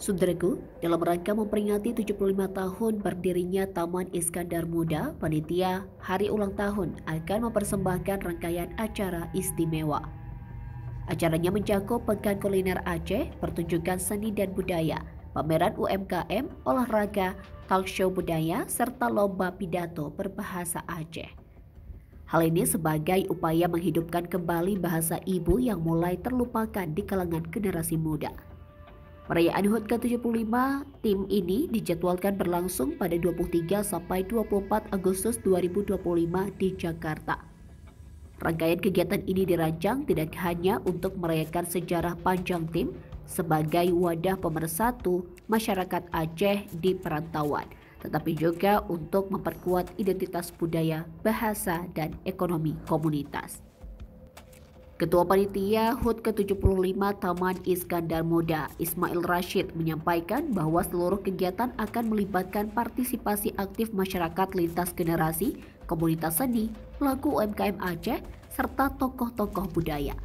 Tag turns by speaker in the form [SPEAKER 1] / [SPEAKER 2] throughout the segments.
[SPEAKER 1] Saudaraku, dalam rangka memperingati 75 tahun berdirinya Taman Iskandar Muda, panitia hari ulang tahun akan mempersembahkan rangkaian acara istimewa. Acaranya mencakup Pekan Kuliner Aceh, pertunjukan seni dan budaya, pameran UMKM, olahraga, talk show budaya, serta lomba pidato berbahasa Aceh. Hal ini sebagai upaya menghidupkan kembali bahasa ibu yang mulai terlupakan di kalangan generasi muda. Perayaan HUT ke-75 tim ini dijadwalkan berlangsung pada 23 sampai 24 Agustus 2025 di Jakarta. Rangkaian kegiatan ini dirancang tidak hanya untuk merayakan sejarah panjang tim sebagai wadah pemersatu masyarakat Aceh di perantauan, tetapi juga untuk memperkuat identitas budaya, bahasa, dan ekonomi komunitas. Ketua Panitia HUT ke-75 Taman Iskandar Muda, Ismail Rasyid, menyampaikan bahwa seluruh kegiatan akan melibatkan partisipasi aktif masyarakat lintas generasi, komunitas seni, pelaku UMKM Aceh, serta tokoh-tokoh budaya.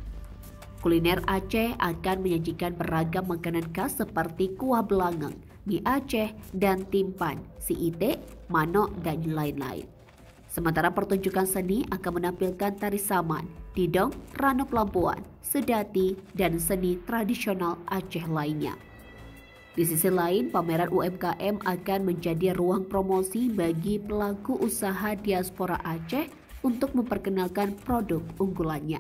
[SPEAKER 1] Kuliner Aceh akan menyajikan beragam makanan khas seperti kuah belangeng, mie Aceh, dan timpan, siite, manok, dan lain-lain. Sementara pertunjukan seni akan menampilkan tari saman, didong, rano pelampuan, sedati, dan seni tradisional Aceh lainnya. Di sisi lain, pameran UMKM akan menjadi ruang promosi bagi pelaku usaha diaspora Aceh untuk memperkenalkan produk unggulannya.